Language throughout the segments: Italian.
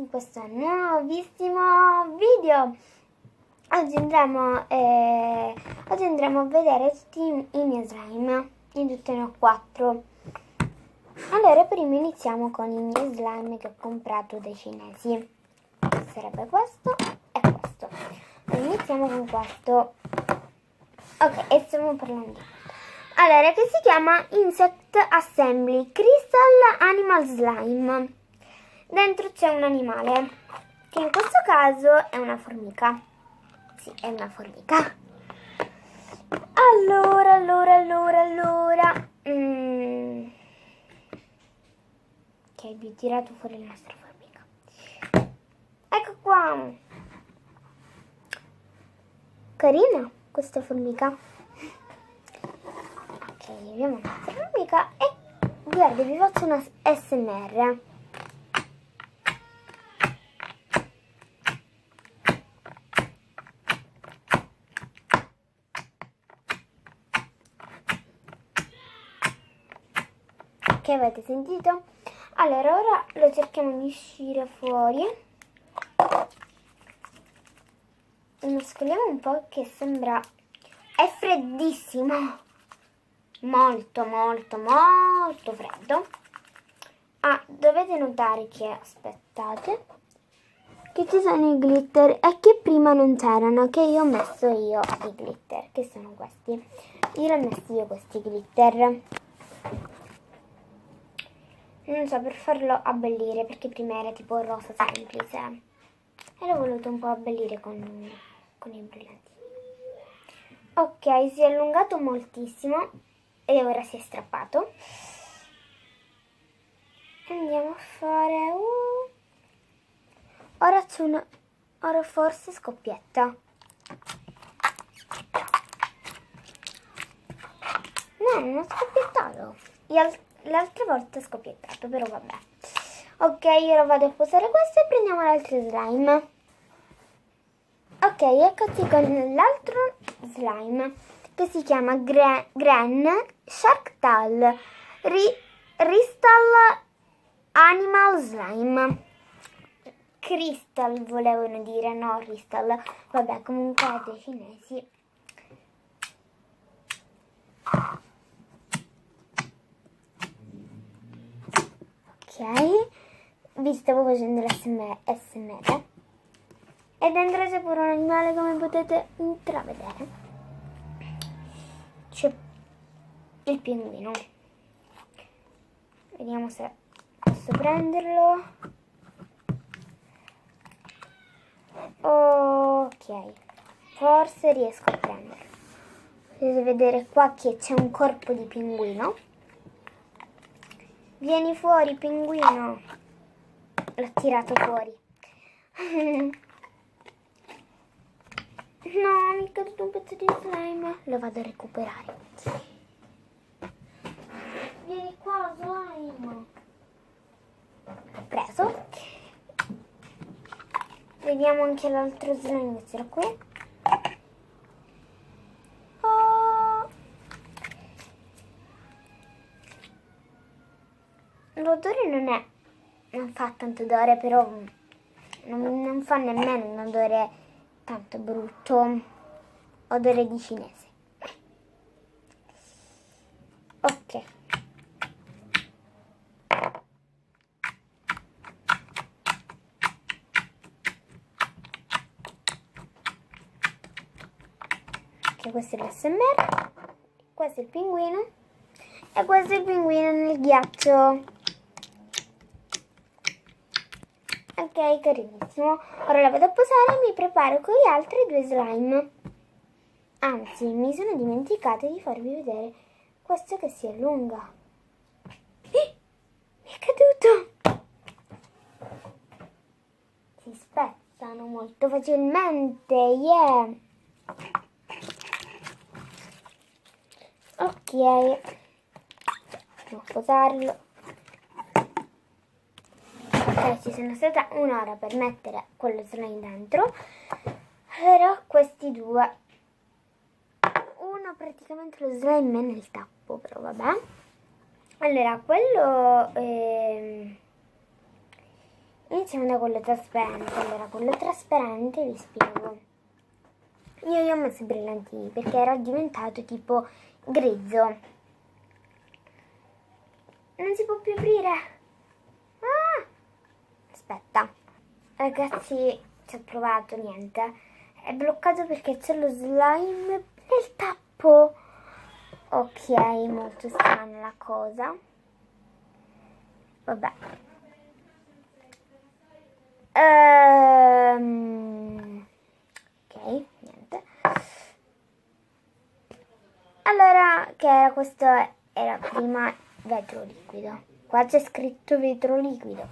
in questo nuovissimo video. Oggi andremo a vedere tutti i miei slime. In tutto ne ho 4. Allora, prima iniziamo con i miei slime che ho comprato dai cinesi. Sarebbe questo e questo. Allora, iniziamo con questo. Ok, e stiamo parlando. Allora, che si chiama Insect Assembly Crystal Animal Slime. Dentro c'è un animale, che in questo caso è una formica. Sì, è una formica. Allora. Ok, vi ho tirato fuori la nostra formica. Ecco qua. Carina questa formica. Ok, abbiamo la nostra formica e guarda, vi faccio una SMR. Che avete sentito? Allora, ora lo cerchiamo di uscire fuori. Lo mescoliamo un po' che sembra... È freddissimo. Molto freddo. Ah, dovete notare che, aspettate, che ci sono i glitter e che prima non c'erano, che io ho messo i glitter, che sono questi. Io li ho messi io questi glitter. Non so, per farlo abbellire, perché prima era tipo rosa semplice. E l'ho voluto un po' abbellire con i brillantini. Ok, si è allungato moltissimo e ora si è strappato. Andiamo a fare... Ora c'è una... Ora forse scoppietta. No, non ho scoppiettato. L'altra volta è scoppiettato, però vabbè. Ok, ora vado a posare questo e prendiamo l'altro slime. Ok, eccoci con l'altro slime, che si chiama Gran Shark Tale Crystal Animal Slime. Crystal volevano dire, no Crystal. Vabbè, comunque è dei cinesi. Ok, vi stavo facendo l'SMR. E dentro c'è pure un animale, come potete intravedere. C'è il pinguino. Vediamo se posso prenderlo. Ok, forse riesco a prenderlo. Potete vedere qua che c'è un corpo di pinguino. Vieni fuori, pinguino. L'ho tirato fuori. No, mi è caduto un pezzo di slime. Lo vado a recuperare. Vieni qua, slime. Preso. Vediamo anche l'altro slime che c'era qui. Oh. L'odore non fa tanto odore, però non fa nemmeno un odore tanto brutto. Odore di cinese. Ok. Ok, questo è l'SMR. Questo è il pinguino. E questo è il pinguino nel ghiaccio. Ok, carinissimo. Ora la vado a posare e mi preparo con gli altri 2 slime. Anzi, mi sono dimenticata di farvi vedere questo che si allunga. Mi è caduto! Si spezzano molto facilmente, yeah! Ok, andiamo a posarlo. Ok, ci sono stata un'ora per mettere quello slime dentro. Allora, questi 2. Uno praticamente lo slime è nel tappo, però vabbè. Allora, quello iniziamo da quello trasparente. Allora, quello trasparente vi spiego. Io gli ho messo i brillantini perché era diventato tipo grezzo. Non si può più aprire. Ah! Aspetta. Ragazzi, ci ho provato, niente. È bloccato perché c'è lo slime nel tappo. Ok, molto strana la cosa. Vabbè. Ok, niente. Allora, che era questo? Era prima vetro liquido. Qua c'è scritto vetro liquido,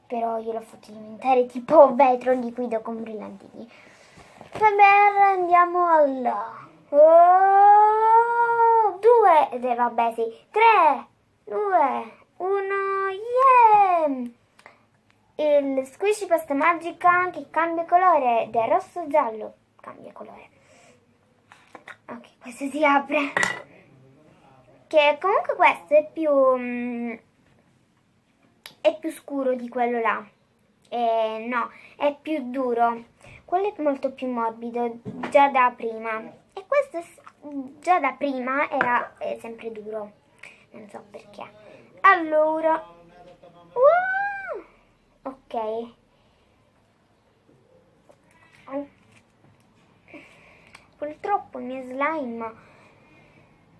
però io l'ho fatto diventare tipo vetro liquido con brillantini. Vabbè, andiamo al 2, vabbè sì, 3, 2, 1, yeah! Il squishy pasta magica che cambia colore da rosso a giallo, cambia colore. Ok, questo si apre. Che comunque questo è più scuro di quello là. No, è più duro. Quello è molto più morbido, già da prima. E questo già da prima era sempre duro. Non so perché. Allora. Ok. Purtroppo i miei slime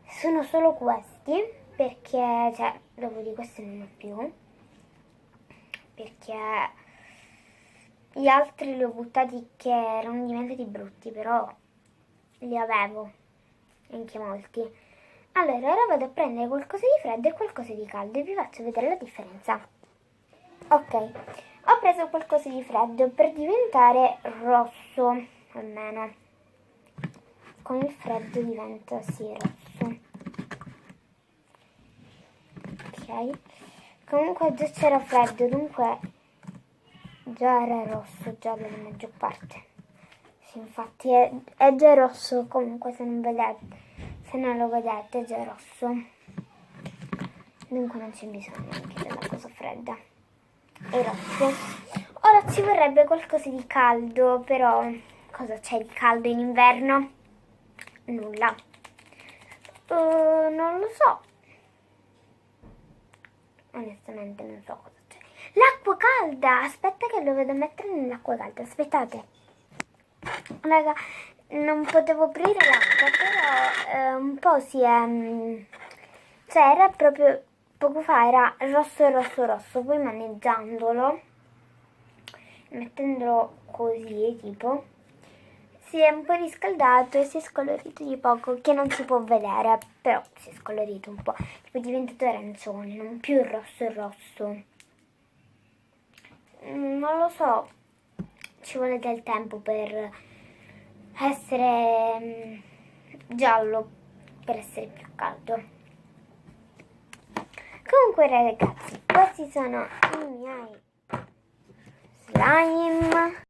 sono solo questi, perché, cioè, dopo di questi non ho più. Perché gli altri li ho buttati che erano diventati brutti, però li avevo, anche molti. Allora, ora vado a prendere qualcosa di freddo e qualcosa di caldo e vi faccio vedere la differenza. Ok, ho preso qualcosa di freddo per diventare rosso, almeno. Con il freddo diventa, sì, rosso. Ok, comunque già c'era freddo, dunque già era rosso, già dalla maggior parte. Sì, infatti è già rosso, comunque se non lo vedete è già rosso. Dunque non c'è bisogno anche della cosa fredda. È rosso. Ora ci vorrebbe qualcosa di caldo, però cosa c'è di caldo in inverno? Nulla. Non lo so. Onestamente non so cosa c'è. L'acqua calda! Aspetta che lo vado a mettere nell'acqua calda. Aspettate. Raga, non potevo aprire l'acqua, però un po' si è... Cioè era proprio... Poco fa era rosso, rosso, rosso. Poi maneggiandolo, mettendolo così, tipo, si è un po' riscaldato e si è scolorito di poco, che non si può vedere, però si è scolorito un po'. Tipo è diventato arancione, non più rosso, rosso. Non lo so, ci vuole del tempo per essere giallo, per essere più caldo. Comunque ragazzi, questi sono i miei slime.